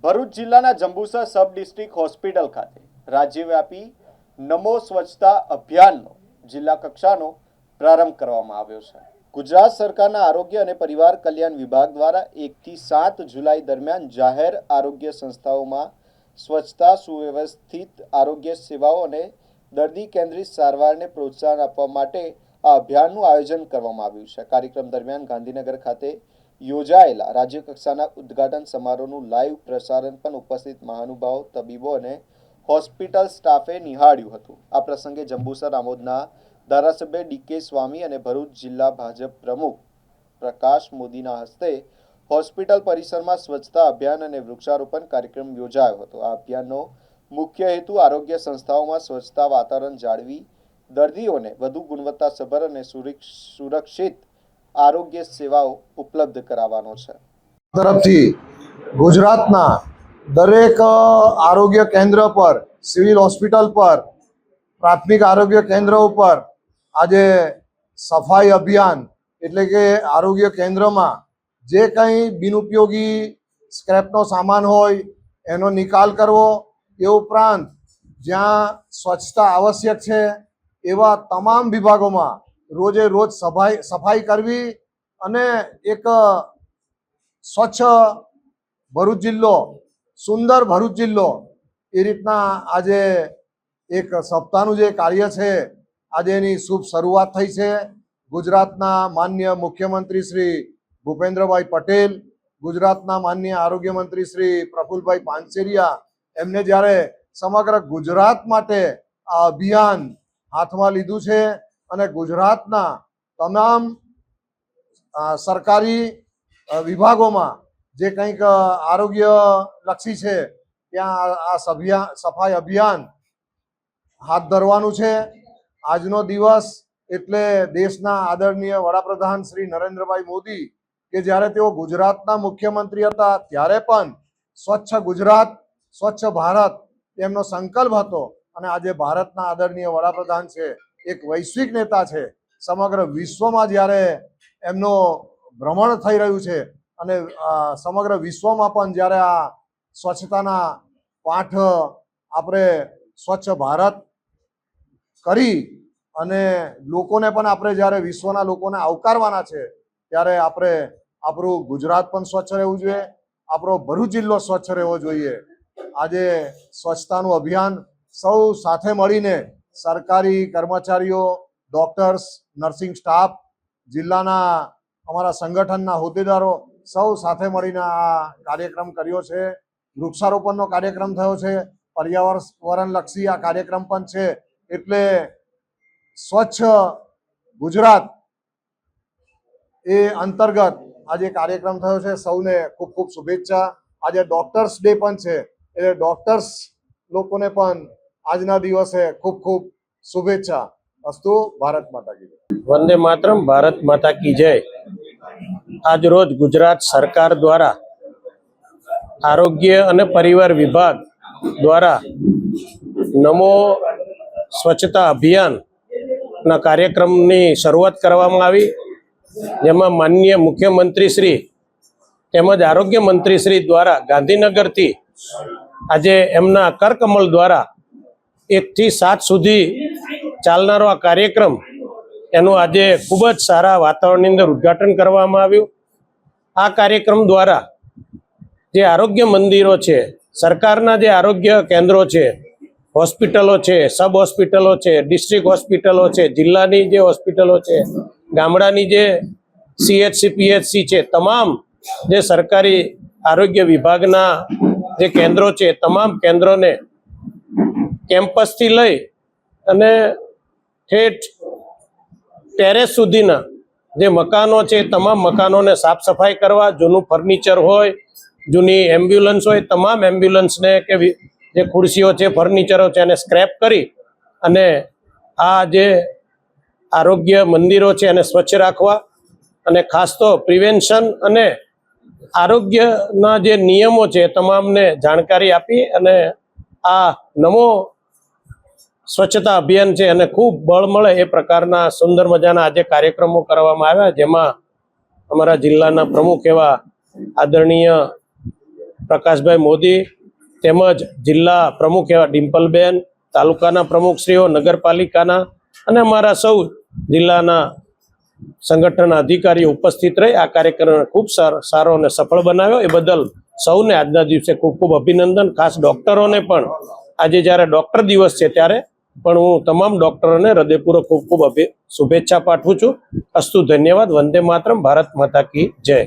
ભરૂચ જિલ્લાના Jambusar sub district hospital ખાતે રાજ્યવ્યાપી નમો સ્વચ્છતા અભિયાનનો જિલ્લા કક્ષાનો પ્રારંભ કરવામાં આવ્યો છે। ગુજરાત સરકારના આરોગ્ય અને પરિવાર કલ્યાણ વિભાગ દ્વારા 1 થી 7 જુલાઈ દરમિયાન જાહેર આરોગ્ય સંસ્થાઓમાં સ્વચ્છતા, સુવ્યવસ્થિત આરોગ્ય સેવાઓ અને દર્દી કેન્દ્રિત સારવારને પ્રોત્સાહન આપવા માટે આ અભિયાનનું આયોજન કરવામાં આવ્યું છે। કાર્યક્રમ દરમિયાન ગાંધીનગર ખાતે યોજાયેલા રાજ્ય કક્ષાના ઉદ્ઘાટન સમારોહનું લાઈવ પ્રસારણ પણ ઉપસ્થિત મહાનુભાવો, તબીબો અને હોસ્પિટલ સ્ટાફે નિહાળ્યું હતું। આ પ્રસંગે જંબુસર આમોદના ધારાસભ્ય ડી.કે. સ્વામી અને ભરૂચ જિલ્લા ભાજપ પ્રમુખ પ્રકાશ મોદીના હસ્તે હોસ્પિટલ પરિસરમાં સ્વચ્છતા અભિયાન અને વૃક્ષારોપણ કાર્યક્રમ યોજાયો હતો। આ અભિયાનનો મુખ્ય હેતુ આરોગ્ય સંસ્થાઓમાં સ્વચ્છતા વાતાવરણ જાળવી દર્દીઓને વધુ ગુણવત્તાસભર અને સુરક્ષિત આરોગ્ય સેવાઓ ઉપલબ્ધ કરાવવાનો છે। તરફથી ગુજરાતના દરેક આરોગ્ય કેન્દ્ર પર, સિવિલ હોસ્પિટલ પર, પ્રાથમિક આરોગ્ય કેન્દ્ર ઉપર આજે સફાઈ અભિયાન એટલે કે આરોગ્ય કેન્દ્રમાં જે કંઈ બિનઉપયોગી સ્ક્રેપનો સામાન હોય એનો નિકાલ કરવો, એ ઉપરાંત જ્યાં સ્વચ્છતા આવશ્યક છે એવા તમામ વિભાગોમાં રોજે રોજ સફાઈ કરવી અને એક સ્વચ્છ ભરૂચ જિલ્લો, સુંદર ભરૂચ જિલ્લો એ રીતના આજે એક સપ્તાહનું જે કાર્ય છે આજે એની શુભ શરૂઆત થઈ છે। ગુજરાતના માનનીય મુખ્યમંત્રી શ્રી ભૂપેન્દ્રભાઈ પટેલ, ગુજરાતના માનનીય આરોગ્ય મંત્રી શ્રી પ્રફુલભાઈ પાનસેરિયા એમને જ્યારે સમગ્ર ગુજરાત માટે આ અભિયાન હાથમાં લીધું છે અને ગુજરાતના તમામ સરકારી વિભાગોમાં જે કંઈક આરોગ્ય લક્ષી છે ત્યાં આ સફાઈ અભિયાન હાથ ધરવાનું છે। આજનો દિવસ એટલે દેશના આદરણીય વડાપ્રધાન શ્રી નરેન્દ્રભાઈ મોદી કે જ્યારે તેઓ ગુજરાતના મુખ્યમંત્રી હતા ત્યારે પણ સ્વચ્છ ગુજરાત, સ્વચ્છ ભારત એમનો સંકલ્પ હતો અને આજે ભારતના આદરણીય વડાપ્રધાન છે, એક વૈશ્વિક નેતા છે। સમગ્ર વિશ્વમાં જ્યારે એમનો ભ્રમણ થઈ રહ્યું છે અને સમગ્ર વિશ્વમાં પણ જ્યારે આ સ્વચ્છતાના પાઠ આપણે સ્વચ્છ ભારત કરી અને લોકોને પણ આપણે જ્યારે વિશ્વના લોકોને આવકારવાના છે ત્યારે આપણે આપણું ગુજરાત પણ સ્વચ્છ રહેવું જોઈએ, આપણો ભરૂચ જિલ્લો સ્વચ્છ રહેવો જોઈએ। આજે સ્વચ્છતાનું અભિયાન સૌ સાથે મળીને સરકારી કર્મચારીઓ, ડોક્ટર્સ, નર્સિંગ સ્ટાફ, જિલ્લાના અમારા સંગઠનના હોદ્દેદારો સૌ સાથે મળીને આ કાર્યક્રમ કર્યો છે। વૃક્ષારોપણનો કાર્યક્રમ થયો છે, પર્યાવરણલક્ષી આ કાર્યક્રમ પણ છે। એટલે સ્વચ્છ ગુજરાત એ અંતર્ગત આજે કાર્યક્રમ થયો છે। સૌને ખૂબ ખૂબ શુભેચ્છા। આજે ડોક્ટર્સ ડે પણ છે એટલે ડોક્ટર્સ લોકોને પણ આજના દિવસે ખૂબ ખૂબ શુભેચ્છા। અસ્તુ, ભારત માતા કી જય। વંદે માતરમ, ભારત માતા કી જય। આજ રોજ ગુજરાત સરકાર દ્વારા આરોગ્ય અને પરિવાર વિભાગ દ્વારા નમો સ્વચ્છતા અભિયાનના કાર્યક્રમની શરૂઆત કરવામાં આવી, જેમાં માનનીય મુખ્યમંત્રી શ્રી તેમજ આરોગ્ય મંત્રી શ્રી દ્વારા ગાંધીનગરથી આજે એમના કરકમળ દ્વારા 1 થી 7 સુધી ચાલનારો આ કાર્યક્રમ એનું આજે ખૂબ જ સારા વાતાવરણની અંદર ઉદ્ઘાટન કરવામાં આવ્યું। આ કાર્યક્રમ દ્વારા જે આરોગ્ય મંદિરો છે, સરકારના જે આરોગ્ય કેન્દ્રો છે, હોસ્પિટલો છે, સબ હોસ્પિટલો છે, ડિસ્ટ્રિક્ટ હોસ્પિટલો છે, જિલ્લાની જે હોસ્પિટલો છે, ગામડાની જે CHC, PHC છે, તમામ જે સરકારી આરોગ્ય વિભાગના જે કેન્દ્રો છે, તમામ કેન્દ્રોને કેમ્પસથી લઈ અને ઠેઠ ટેરેસ સુધીના જે મકાનો છે તમામ મકાનોને સાફ સફાઈ કરવા, જૂનું ફર્નિચર હોય, જૂની એમ્બ્યુલન્સ હોય, તમામ એમ્બ્યુલન્સને કે જે ખુરશીઓ છે, ફર્નિચરો છે એને સ્ક્રેપ કરી અને આ જે આરોગ્ય મંદિરો છે એને સ્વચ્છ રાખવા અને ખાસ તો પ્રિવેન્શન અને આરોગ્યના જે નિયમો છે તમામને જાણકારી આપી અને આ નમો સ્વચ્છતા અભિયાન છે અને ખૂબ બળ મળે એ પ્રકારના સુંદર મજાના આજે કાર્યક્રમો કરવામાં આવ્યા, જેમાં અમારા જિલ્લાના પ્રમુખ એવા આદરણીય પ્રકાશભાઈ મોદી તેમજ જિલ્લા પ્રમુખ એવા ડિમ્પલબેન, તાલુકાના પ્રમુખશ્રીઓ, નગરપાલિકાના અને અમારા સૌ જિલ્લાના સંગઠનના અધિકારીઓ ઉપસ્થિત રહી આ કાર્યક્રમને ખૂબ સારો અને સફળ બનાવ્યો. એ બદલ સૌને આજના દિવસે ખૂબ ખૂબ અભિનંદન. ખાસ ડૉક્ટરોને પણ આજે જ્યારે ડૉક્ટર દિવસ છે ત્યારે પણ હું તમામ ડૉક્ટરોને હૃદયપૂર્વક ખૂબ ખૂબ શુભેચ્છા પાઠવું છું. અસ્તુ, ધન્યવાદ. વંદે માતરમ. ભારત માતા કી જય.